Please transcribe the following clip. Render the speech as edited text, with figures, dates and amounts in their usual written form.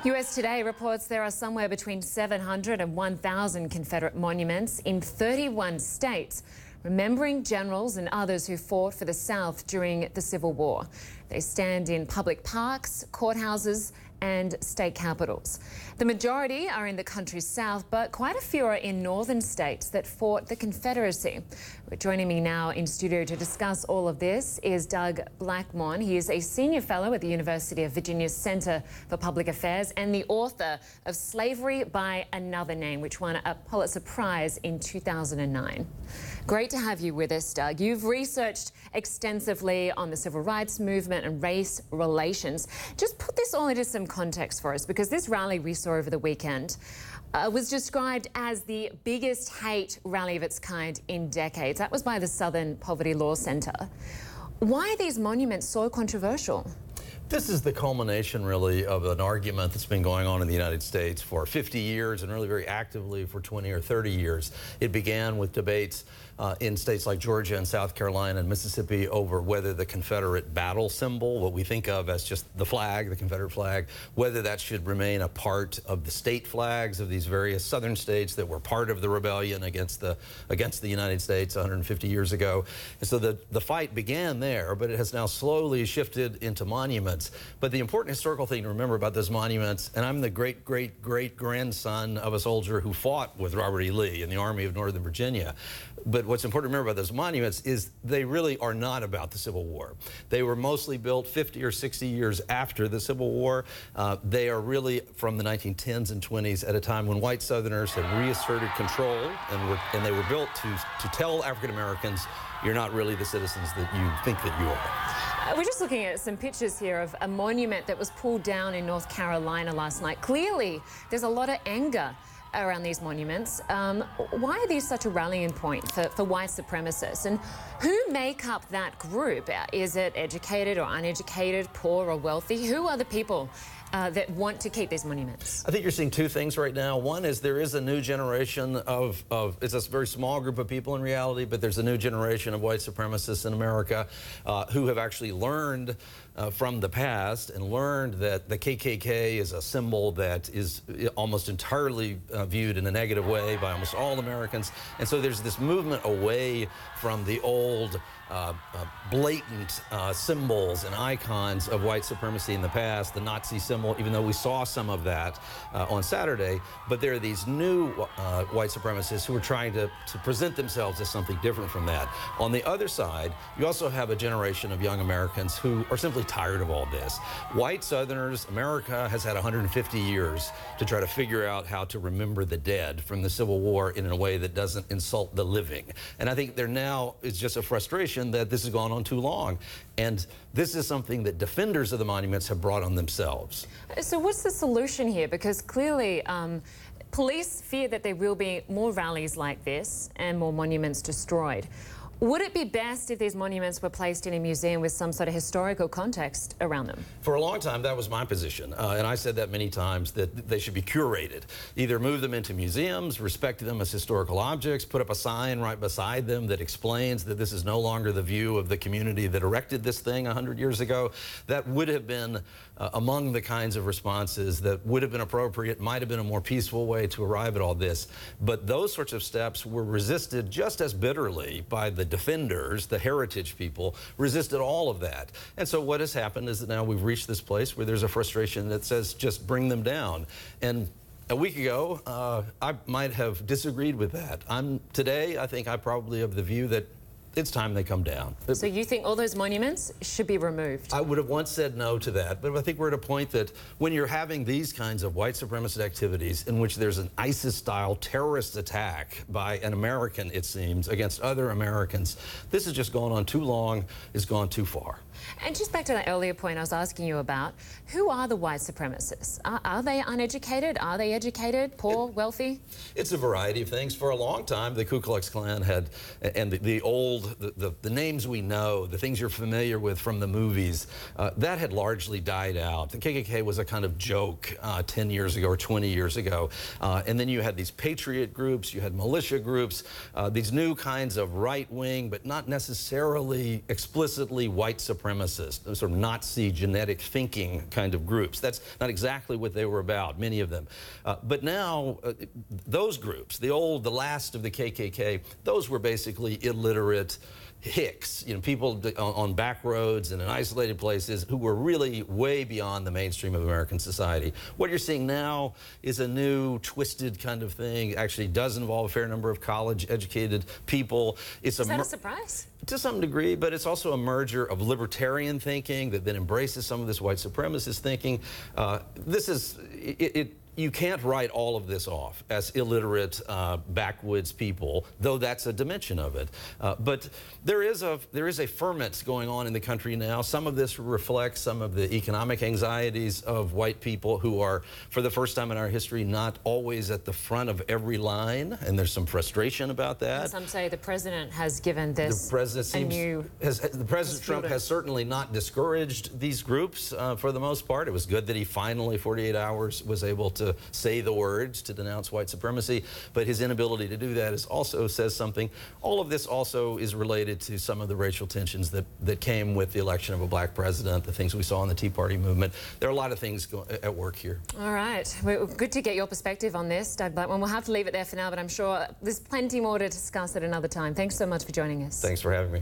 US Today reports there are somewhere between 700 and 1,000 Confederate monuments in 31 states, remembering generals and others who fought for the South during the Civil War. They stand in public parks, courthouses and state capitals. The majority are in the country's south, but quite a few are in northern states that fought the Confederacy. Joining me now in studio to discuss all of this is Doug Blackmon. He is a senior fellow at the University of Virginia's Center for Public Affairs and the author of Slavery by Another Name, which won a Pulitzer Prize in 2009. Great to have you with us, Doug. You've researched extensively on the civil rights movement and race relations. Just put this all into some context for us, because this rally we saw over the weekend was described as the biggest hate rally of its kind in decades. That was by the Southern Poverty Law Center. Why are these monuments so controversial? This is the culmination, really, of an argument that's been going on in the United States for 50 years and really very actively for 20 or 30 years. It began with debates in states like Georgia and South Carolina and Mississippi over whether the Confederate battle symbol, what we think of as just the flag, the Confederate flag, whether that should remain a part of the state flags of these various southern states that were part of the rebellion against the United States 150 years ago. And so the fight began there, but it has now slowly shifted into monuments. But the important historical thing to remember about those monuments, and I'm the great-great-great-grandson of a soldier who fought with Robert E. Lee in the Army of Northern Virginia. But what's important to remember about those monuments is they really are not about the Civil War. They were mostly built 50 or 60 years after the Civil War. They are really from the 1910s and 20s at a time when white Southerners had reasserted control, and they were built to tell African Americans, you're not really the citizens that you think that you are. We're just looking at some pictures here of a monument that was pulled down in North Carolina last night. Clearly, there's a lot of anger around these monuments. Why are these such a rallying point for white supremacists? And who make up that group? Is it educated or uneducated, poor or wealthy? Who are the people that want to keep these monuments? I think you're seeing two things right now. One is there is a new generation of it's a very small group of people in reality, but there's a new generation of white supremacists in America who have actually learned from the past and learned that the KKK is a symbol that is almost entirely viewed in a negative way by almost all Americans. And so there's this movement away from the old blatant symbols and icons of white supremacy in the past, the Nazi symbol, even though we saw some of that on Saturday. But there are these new white supremacists who are trying to present themselves as something different from that. On the other side, you also have a generation of young Americans who are simply tired of all this. White Southerners, America has had 150 years to try to figure out how to remember the dead from the Civil War in a way that doesn't insult the living. And I think there now is just a frustration that this has gone on too long. And this is something that defenders of the monuments have brought on themselves. So what's the solution here? Because clearly police fear that there will be more rallies like this and more monuments destroyed. Would it be best if these monuments were placed in a museum with some sort of historical context around them? For a long time, that was my position, and I said that many times, that they should be curated. Either move them into museums, respect them as historical objects, put up a sign right beside them that explains that this is no longer the view of the community that erected this thing 100 years ago. That would have been among the kinds of responses that would have been appropriate, might have been a more peaceful way to arrive at all this. But those sorts of steps were resisted just as bitterly by the defenders, the heritage people, resisted all of that. And so what has happened is that now we've reached this place where there's a frustration that says just bring them down. And a week ago, I might have disagreed with that. Today, I think I'm probably of the view that it's time they come down. So you think all those monuments should be removed? I would have once said no to that, but I think we're at a point that when you're having these kinds of white supremacist activities in which there's an ISIS-style terrorist attack by an American, it seems, against other Americans, this has just gone on too long, it's gone too far. And just back to that earlier point I was asking you about, who are the white supremacists? Are they uneducated? Are they educated, poor, wealthy? It's a variety of things. For a long time, the Ku Klux Klan had, and the old the names we know, the things you're familiar with from the movies, that had largely died out. The KKK was a kind of joke 10 years ago or 20 years ago. And then you had these patriot groups, you had militia groups, these new kinds of right-wing, but not necessarily explicitly white supremacist, sort of Nazi genetic thinking kind of groups. That's not exactly what they were about, many of them. But now, those groups, the last of the KKK, those were basically illiterate hicks, people on back roads and in isolated places who were really way beyond the mainstream of American society. What you're seeing now is a new, twisted kind of thing. It actually does involve a fair number of college-educated people. Is that a surprise? To some degree, but it's also a merger of libertarian thinking that then embraces some of this white supremacist thinking. You can't write all of this off as illiterate, backwoods people, though that's a dimension of it. But there is a ferment going on in the country now. Some of this reflects some of the economic anxieties of white people who are, for the first time in our history, not always at the front of every line, and there's some frustration about that. And some say the president has given this President Trump has certainly not discouraged these groups for the most part. It was good that he finally, 48 hours, was able to say the words to denounce white supremacy, but his inability to do that also says something. All of this also is related to some of the racial tensions that came with the election of a black president, the things we saw in the Tea Party movement. There are a lot of things at work here. All right. Well, good to get your perspective on this, Doug Blackmon. We'll have to leave it there for now, but I'm sure there's plenty more to discuss at another time. Thanks so much for joining us. Thanks for having me.